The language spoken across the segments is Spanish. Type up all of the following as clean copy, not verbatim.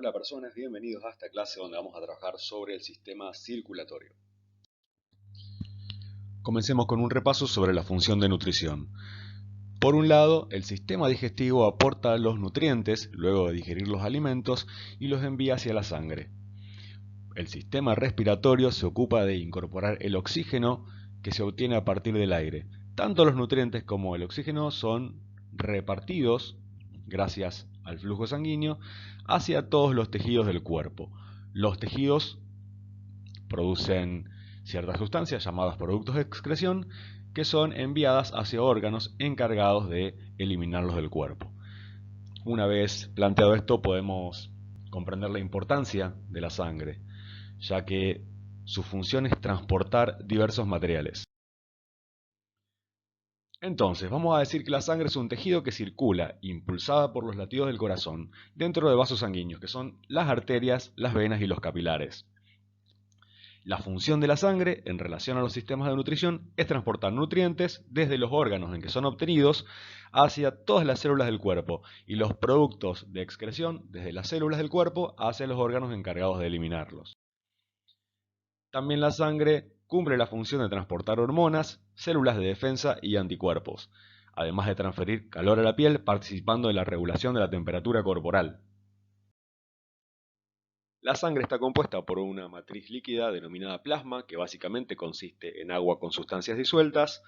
Hola personas, bienvenidos a esta clase donde vamos a trabajar sobre el sistema circulatorio. Comencemos con un repaso sobre la función de nutrición. Por un lado, el sistema digestivo aporta los nutrientes luego de digerir los alimentos y los envía hacia la sangre. El sistema respiratorio se ocupa de incorporar el oxígeno que se obtiene a partir del aire. Tanto los nutrientes como el oxígeno son repartidos, gracias al flujo sanguíneo, hacia todos los tejidos del cuerpo. Los tejidos producen ciertas sustancias llamadas productos de excreción que son enviadas hacia órganos encargados de eliminarlos del cuerpo. Una vez planteado esto, podemos comprender la importancia de la sangre, ya que su función es transportar diversos materiales. Entonces, vamos a decir que la sangre es un tejido que circula, impulsada por los latidos del corazón, dentro de vasos sanguíneos, que son las arterias, las venas y los capilares. La función de la sangre, en relación a los sistemas de nutrición, es transportar nutrientes desde los órganos en que son obtenidos hacia todas las células del cuerpo y los productos de excreción desde las células del cuerpo hacia los órganos encargados de eliminarlos. También la sangre cumple la función de transportar hormonas, células de defensa y anticuerpos, además de transferir calor a la piel participando en la regulación de la temperatura corporal. La sangre está compuesta por una matriz líquida denominada plasma, que básicamente consiste en agua con sustancias disueltas,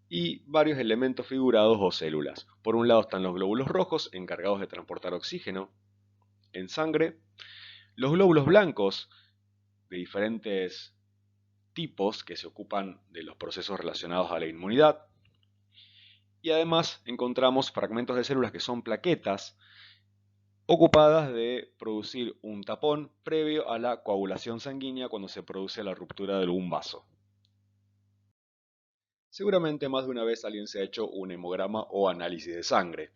y varios elementos figurados o células. Por un lado están los glóbulos rojos, encargados de transportar oxígeno en sangre, los glóbulos blancos, de diferentes tipos que se ocupan de los procesos relacionados a la inmunidad, y además encontramos fragmentos de células que son plaquetas, ocupadas de producir un tapón previo a la coagulación sanguínea cuando se produce la ruptura de algún vaso. Seguramente más de una vez alguien se ha hecho un hemograma o análisis de sangre.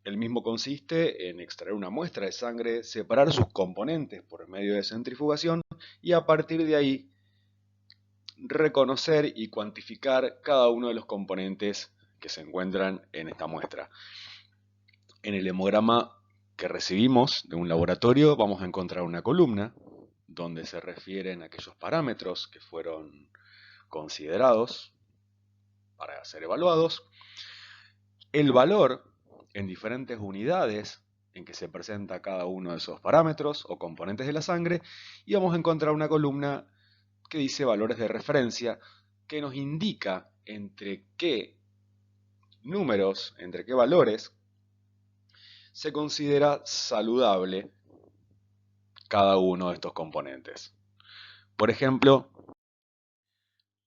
El mismo consiste en extraer una muestra de sangre, separar sus componentes por medio de centrifugación y a partir de ahí reconocer y cuantificar cada uno de los componentes que se encuentran en esta muestra. En el hemograma que recibimos de un laboratorio vamos a encontrar una columna donde se refieren aquellos parámetros que fueron considerados para ser evaluados, el valor en diferentes unidades en que se presenta cada uno de esos parámetros o componentes de la sangre, y vamos a encontrar una columna que dice valores de referencia, que nos indica entre qué números, entre qué valores se considera saludable cada uno de estos componentes. Por ejemplo,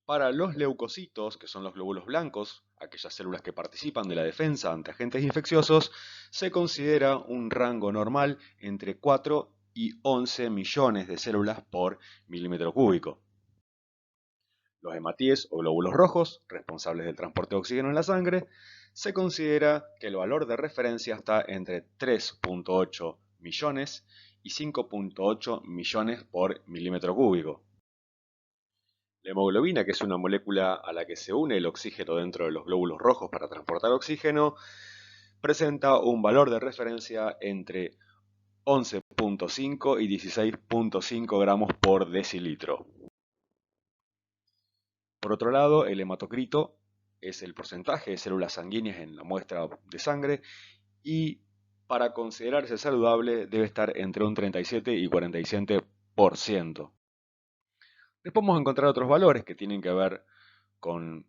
para los leucocitos, que son los glóbulos blancos, aquellas células que participan de la defensa ante agentes infecciosos, se considera un rango normal entre 4 y 11 millones de células por milímetro cúbico. Los hematíes o glóbulos rojos, responsables del transporte de oxígeno en la sangre, se considera que el valor de referencia está entre 3.8 millones y 5.8 millones por milímetro cúbico. La hemoglobina, que es una molécula a la que se une el oxígeno dentro de los glóbulos rojos para transportar oxígeno, presenta un valor de referencia entre 11.5 y 16.5 gramos por decilitro. Por otro lado, el hematocrito es el porcentaje de células sanguíneas en la muestra de sangre y para considerarse saludable debe estar entre un 37 y 47%. Después vamos a encontrar otros valores que tienen que ver con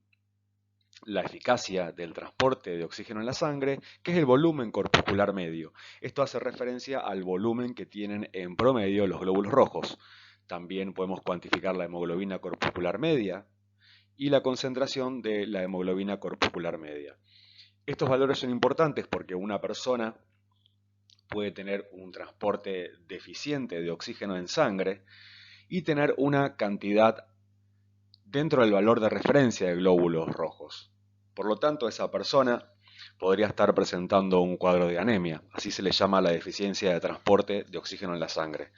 la eficacia del transporte de oxígeno en la sangre, que es el volumen corpuscular medio. Esto hace referencia al volumen que tienen en promedio los glóbulos rojos. También podemos cuantificar la hemoglobina corpuscular media y la concentración de la hemoglobina corpuscular media. Estos valores son importantes porque una persona puede tener un transporte deficiente de oxígeno en sangre y tener una cantidad dentro del valor de referencia de glóbulos rojos. Por lo tanto, esa persona podría estar presentando un cuadro de anemia. Así se le llama la deficiencia de transporte de oxígeno en la sangre.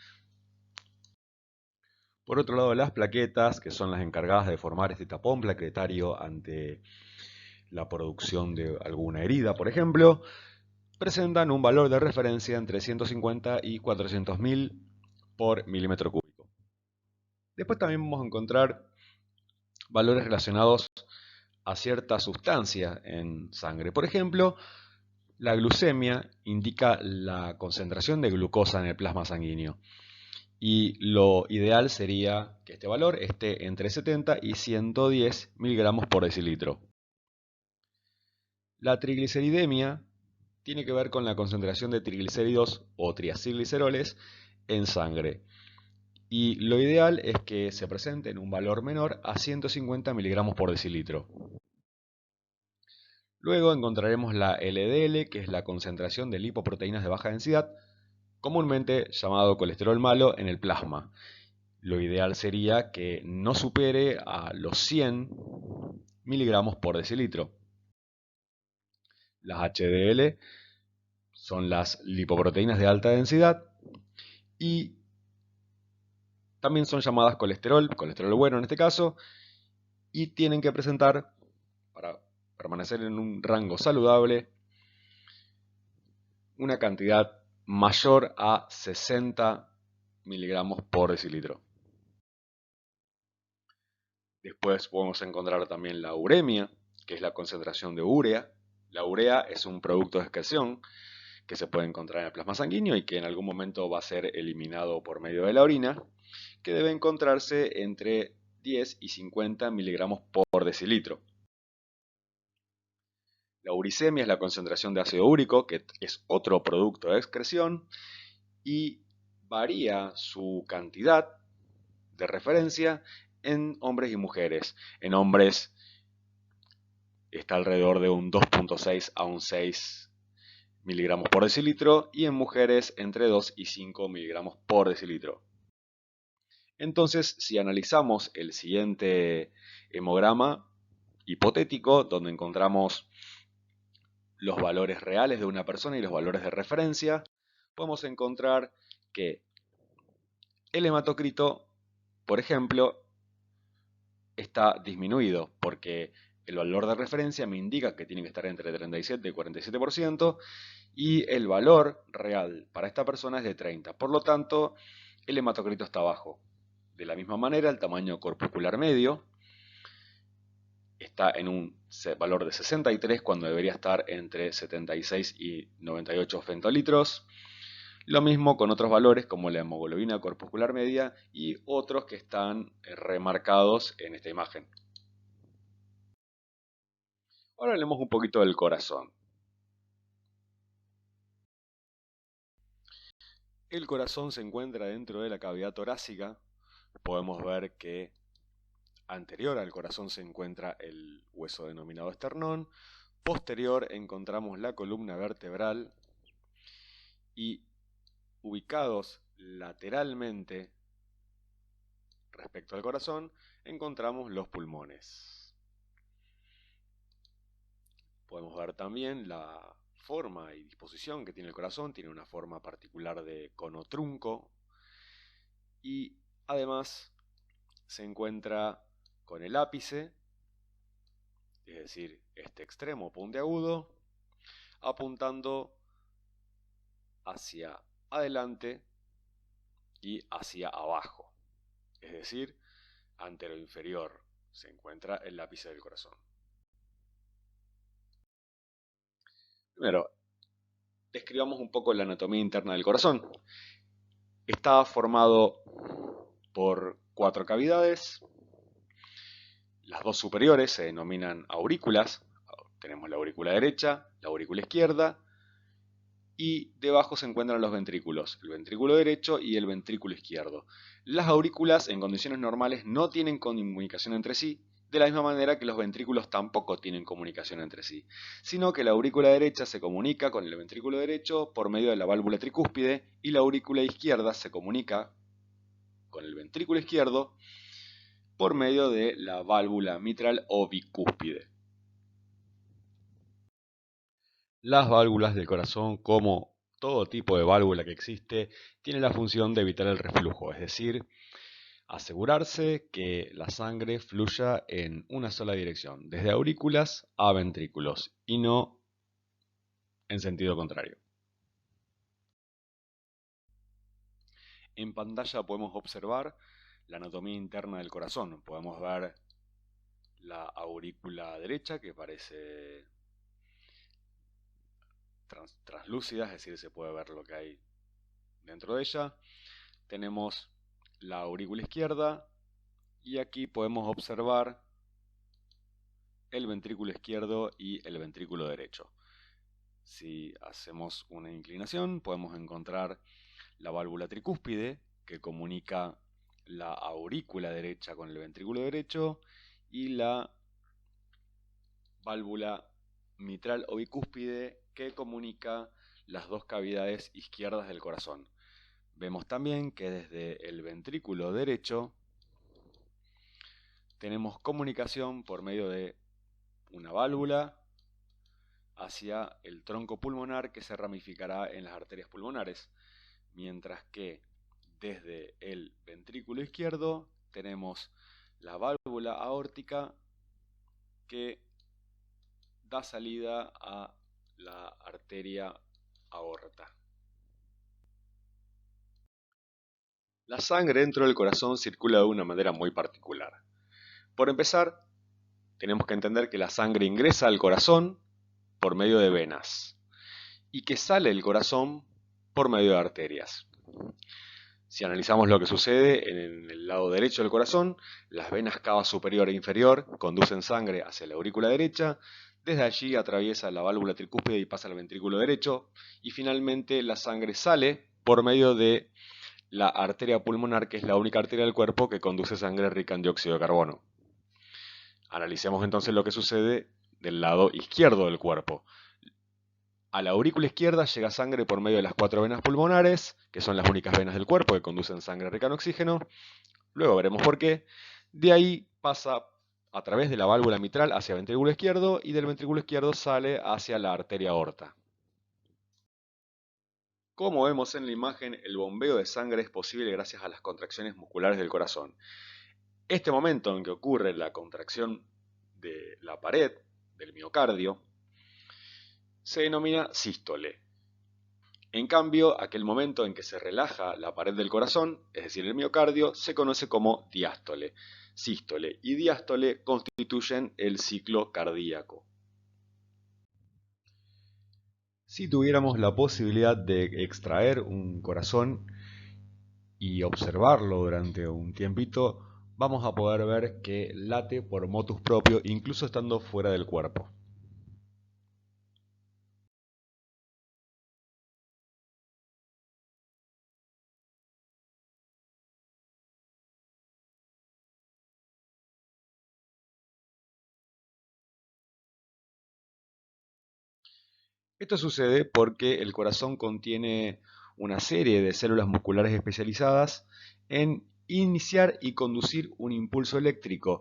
Por otro lado, las plaquetas, que son las encargadas de formar este tapón plaquetario ante la producción de alguna herida, por ejemplo, presentan un valor de referencia entre 150 y 400.000 por milímetro cúbico. Después también vamos a encontrar valores relacionados a cierta sustancia en sangre. Por ejemplo, la glucemia indica la concentración de glucosa en el plasma sanguíneo. Y lo ideal sería que este valor esté entre 70 y 110 miligramos por decilitro. La trigliceridemia tiene que ver con la concentración de triglicéridos o triacilgliceroles en sangre. Y lo ideal es que se presente en un valor menor a 150 miligramos por decilitro. Luego encontraremos la LDL, que es la concentración de lipoproteínas de baja densidad, comúnmente llamado colesterol malo, en el plasma. Lo ideal sería que no supere a los 100 miligramos por decilitro. Las HDL son las lipoproteínas de alta densidad y también son llamadas colesterol bueno en este caso, y tienen que presentar, para permanecer en un rango saludable, una cantidad mayor a 60 miligramos por decilitro. Después podemos encontrar también la uremia, que es la concentración de urea. La urea es un producto de excreción que se puede encontrar en el plasma sanguíneo y que en algún momento va a ser eliminado por medio de la orina, que debe encontrarse entre 10 y 50 miligramos por decilitro. La uricemia es la concentración de ácido úrico, que es otro producto de excreción, y varía su cantidad de referencia en hombres y mujeres. En hombres está alrededor de un 2.6 a un 6 miligramos por decilitro y en mujeres entre 2 y 5 miligramos por decilitro. Entonces, si analizamos el siguiente hemograma hipotético, donde encontramos los valores reales de una persona y los valores de referencia, podemos encontrar que el hematocrito, por ejemplo, está disminuido porque el valor de referencia me indica que tiene que estar entre 37 y 47% y el valor real para esta persona es de 30. Por lo tanto, el hematocrito está bajo. De la misma manera, el tamaño corpuscular medio está en un valor de 63 cuando debería estar entre 76 y 98 femtolitros. Lo mismo con otros valores como la hemoglobina corpuscular media y otros que están remarcados en esta imagen. Ahora hablemos un poquito del corazón. El corazón se encuentra dentro de la cavidad torácica. Podemos ver que anterior al corazón se encuentra el hueso denominado esternón. Posterior encontramos la columna vertebral y ubicados lateralmente respecto al corazón encontramos los pulmones. Podemos ver también la forma y disposición que tiene el corazón. Tiene una forma particular de cono trunco y además se encuentra con el ápice, es decir, este extremo puntiagudo, apuntando hacia adelante y hacia abajo, es decir, antero-inferior se encuentra el ápice del corazón. Primero, describamos un poco la anatomía interna del corazón. Está formado por 4 cavidades. Las dos superiores se denominan aurículas. Tenemos la aurícula derecha, la aurícula izquierda, y debajo se encuentran los ventrículos, el ventrículo derecho y el ventrículo izquierdo. Las aurículas en condiciones normales no tienen comunicación entre sí, de la misma manera que los ventrículos tampoco tienen comunicación entre sí, sino que la aurícula derecha se comunica con el ventrículo derecho por medio de la válvula tricúspide y la aurícula izquierda se comunica con el ventrículo izquierdo por medio de la válvula mitral o bicúspide. Las válvulas del corazón, como todo tipo de válvula que existe, tienen la función de evitar el reflujo, es decir, asegurarse que la sangre fluya en una sola dirección, desde aurículas a ventrículos, y no en sentido contrario. En pantalla podemos observar la anatomía interna del corazón. Podemos ver la aurícula derecha, que parece translúcida, es decir, se puede ver lo que hay dentro de ella. Tenemos la aurícula izquierda y aquí podemos observar el ventrículo izquierdo y el ventrículo derecho. Si hacemos una inclinación, podemos encontrar la válvula tricúspide, que comunica la aurícula derecha con el ventrículo derecho, y la válvula mitral o bicúspide, que comunica las dos cavidades izquierdas del corazón. Vemos también que desde el ventrículo derecho tenemos comunicación por medio de una válvula hacia el tronco pulmonar, que se ramificará en las arterias pulmonares, mientras que desde el ventrículo izquierdo tenemos la válvula aórtica, que da salida a la arteria aorta. La sangre dentro del corazón circula de una manera muy particular. Por empezar, tenemos que entender que la sangre ingresa al corazón por medio de venas y que sale del corazón por medio de arterias. Si analizamos lo que sucede en el lado derecho del corazón, las venas cava superior e inferior conducen sangre hacia la aurícula derecha, desde allí atraviesa la válvula tricúspide y pasa al ventrículo derecho, y finalmente la sangre sale por medio de la arteria pulmonar, que es la única arteria del cuerpo que conduce sangre rica en dióxido de carbono. Analicemos entonces lo que sucede del lado izquierdo del cuerpo. A la aurícula izquierda llega sangre por medio de las 4 venas pulmonares, que son las únicas venas del cuerpo que conducen sangre rica en oxígeno. Luego veremos por qué. De ahí pasa a través de la válvula mitral hacia el ventrículo izquierdo, y del ventrículo izquierdo sale hacia la arteria aorta. Como vemos en la imagen, el bombeo de sangre es posible gracias a las contracciones musculares del corazón. Este momento en que ocurre la contracción de la pared del miocardio se denomina sístole. En cambio, aquel momento en que se relaja la pared del corazón, es decir, el miocardio, se conoce como diástole. Sístole y diástole constituyen el ciclo cardíaco. Si tuviéramos la posibilidad de extraer un corazón y observarlo durante un tiempito, vamos a poder ver que late por motus propio, incluso estando fuera del cuerpo. Esto sucede porque el corazón contiene una serie de células musculares especializadas en iniciar y conducir un impulso eléctrico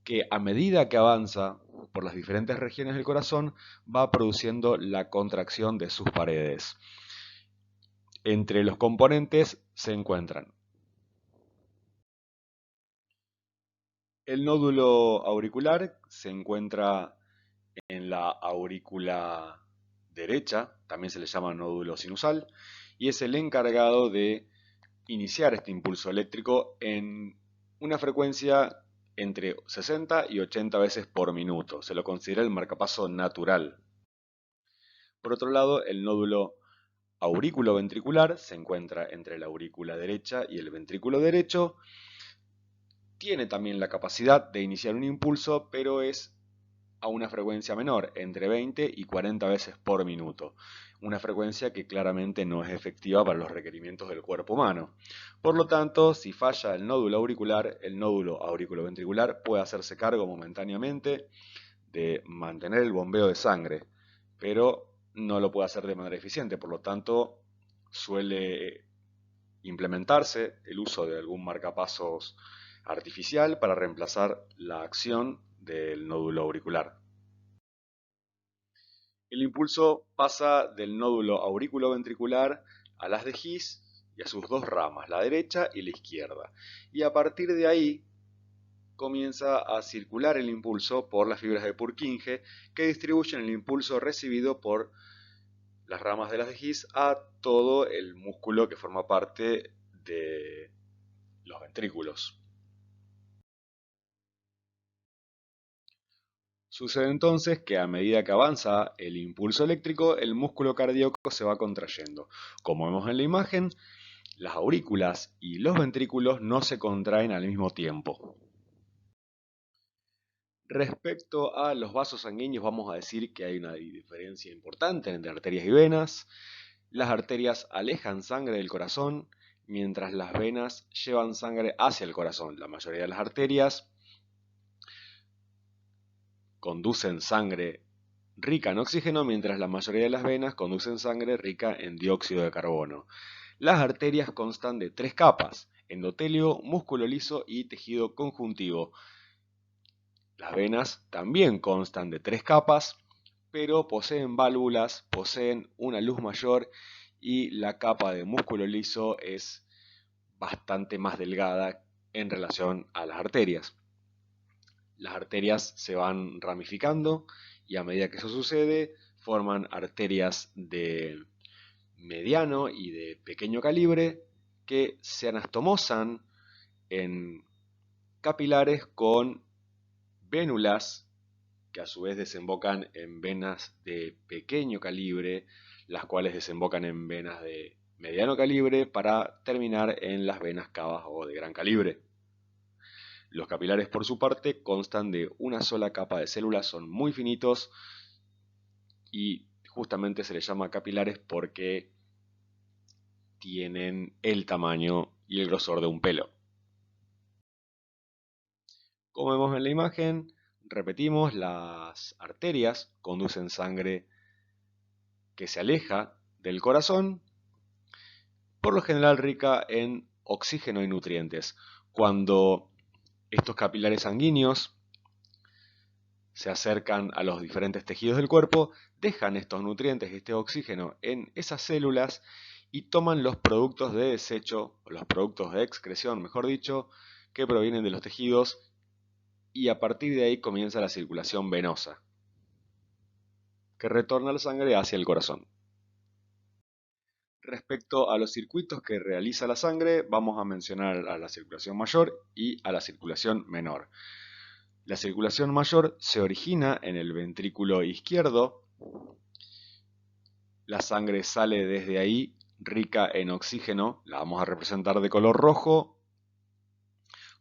que, a medida que avanza por las diferentes regiones del corazón, va produciendo la contracción de sus paredes. Entre los componentes se encuentran el nódulo auricular, se encuentra en la aurícula derecha, también se le llama nódulo sinusal, y es el encargado de iniciar este impulso eléctrico en una frecuencia entre 60 y 80 veces por minuto. Se lo considera el marcapaso natural. Por otro lado, el nódulo aurículo-ventricular se encuentra entre la aurícula derecha y el ventrículo derecho. Tiene también la capacidad de iniciar un impulso, pero es a una frecuencia menor, entre 20 y 40 veces por minuto, una frecuencia que claramente no es efectiva para los requerimientos del cuerpo humano. Por lo tanto, si falla el nódulo auricular, el nódulo auriculoventricular puede hacerse cargo momentáneamente de mantener el bombeo de sangre, pero no lo puede hacer de manera eficiente. Por lo tanto, suele implementarse el uso de algún marcapasos artificial para reemplazar la acción del nódulo auricular. El impulso pasa del nódulo aurículo-ventricular a las de His y a sus dos ramas, la derecha y la izquierda. Y a partir de ahí comienza a circular el impulso por las fibras de Purkinje, que distribuyen el impulso recibido por las ramas de las de His a todo el músculo que forma parte de los ventrículos. Sucede entonces que a medida que avanza el impulso eléctrico, el músculo cardíaco se va contrayendo. Como vemos en la imagen, las aurículas y los ventrículos no se contraen al mismo tiempo. Respecto a los vasos sanguíneos, vamos a decir que hay una diferencia importante entre arterias y venas. Las arterias alejan sangre del corazón, mientras las venas llevan sangre hacia el corazón. La mayoría de las arterias conducen sangre rica en oxígeno, mientras la mayoría de las venas conducen sangre rica en dióxido de carbono. Las arterias constan de 3 capas: endotelio, músculo liso y tejido conjuntivo. Las venas también constan de 3 capas, pero poseen válvulas, poseen una luz mayor y la capa de músculo liso es bastante más delgada en relación a las arterias. Las arterias se van ramificando y a medida que eso sucede forman arterias de mediano y de pequeño calibre que se anastomosan en capilares con vénulas que a su vez desembocan en venas de pequeño calibre, las cuales desembocan en venas de mediano calibre para terminar en las venas cavas o de gran calibre. Los capilares, por su parte, constan de una sola capa de células, son muy finitos y justamente se les llama capilares porque tienen el tamaño y el grosor de un pelo. Como vemos en la imagen, repetimos, las arterias conducen sangre que se aleja del corazón, por lo general rica en oxígeno y nutrientes. Cuando estos capilares sanguíneos se acercan a los diferentes tejidos del cuerpo, dejan estos nutrientes y este oxígeno en esas células y toman los productos de desecho, o los productos de excreción, mejor dicho, que provienen de los tejidos, y a partir de ahí comienza la circulación venosa, que retorna la sangre hacia el corazón. Respecto a los circuitos que realiza la sangre, vamos a mencionar a la circulación mayor y a la circulación menor. La circulación mayor se origina en el ventrículo izquierdo. La sangre sale desde ahí rica en oxígeno, la vamos a representar de color rojo,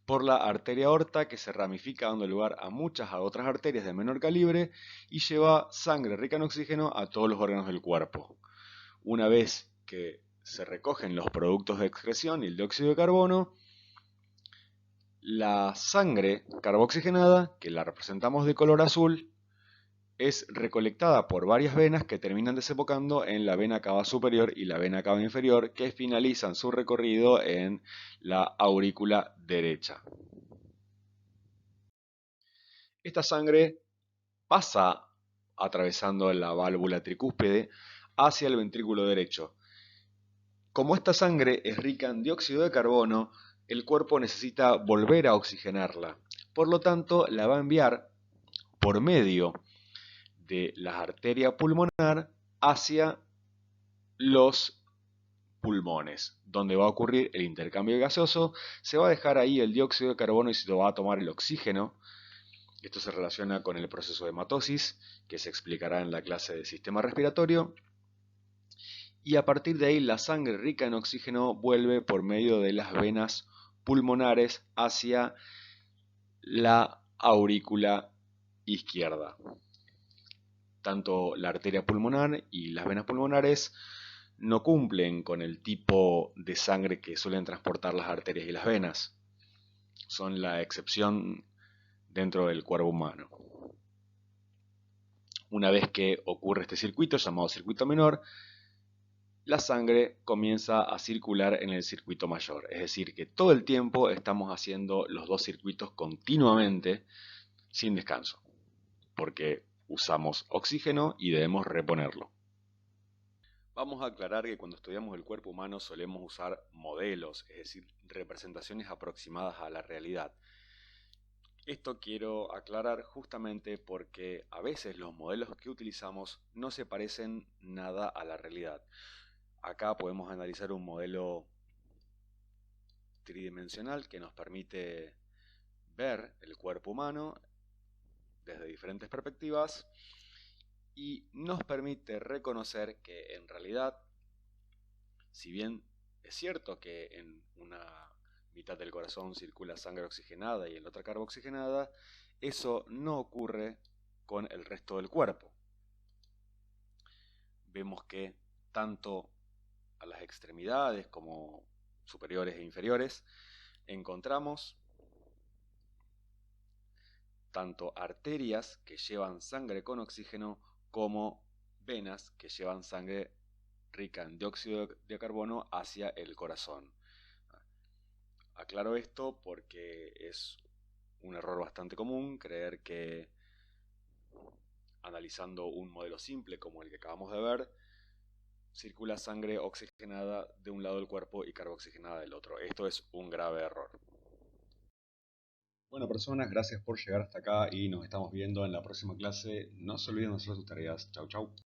por la arteria aorta, que se ramifica dando lugar a muchas otras arterias de menor calibre y lleva sangre rica en oxígeno a todos los órganos del cuerpo. Una vez que se recogen los productos de excreción y el dióxido de carbono, la sangre carboxigenada, que la representamos de color azul, es recolectada por varias venas que terminan desembocando en la vena cava superior y la vena cava inferior, que finalizan su recorrido en la aurícula derecha. Esta sangre pasa atravesando la válvula tricúspide hacia el ventrículo derecho. Como esta sangre es rica en dióxido de carbono, el cuerpo necesita volver a oxigenarla. Por lo tanto, la va a enviar por medio de la arteria pulmonar hacia los pulmones, donde va a ocurrir el intercambio gaseoso. Se va a dejar ahí el dióxido de carbono y se lo va a tomar el oxígeno. Esto se relaciona con el proceso de hematosis, que se explicará en la clase de sistema respiratorio. Y a partir de ahí la sangre rica en oxígeno vuelve por medio de las venas pulmonares hacia la aurícula izquierda. Tanto la arteria pulmonar y las venas pulmonares no cumplen con el tipo de sangre que suelen transportar las arterias y las venas. Son la excepción dentro del cuerpo humano. Una vez que ocurre este circuito, llamado circuito menor, la sangre comienza a circular en el circuito mayor. Es decir, que todo el tiempo estamos haciendo los dos circuitos continuamente, sin descanso, porque usamos oxígeno y debemos reponerlo. Vamos a aclarar que cuando estudiamos el cuerpo humano solemos usar modelos, es decir, representaciones aproximadas a la realidad. Esto quiero aclarar justamente porque a veces los modelos que utilizamos no se parecen nada a la realidad. Acá podemos analizar un modelo tridimensional que nos permite ver el cuerpo humano desde diferentes perspectivas y nos permite reconocer que en realidad, si bien es cierto que en una mitad del corazón circula sangre oxigenada y en la otra carboxigenada, eso no ocurre con el resto del cuerpo. Vemos que tanto a las extremidades como superiores e inferiores encontramos tanto arterias que llevan sangre con oxígeno como venas que llevan sangre rica en dióxido de carbono hacia el corazón. Aclaro esto porque es un error bastante común creer que analizando un modelo simple como el que acabamos de ver, circula sangre oxigenada de un lado del cuerpo y carboxigenada del otro. Esto es un grave error. Bueno, personas, gracias por llegar hasta acá y nos estamos viendo en la próxima clase. No se olviden de hacer sus tareas. Chau, chau.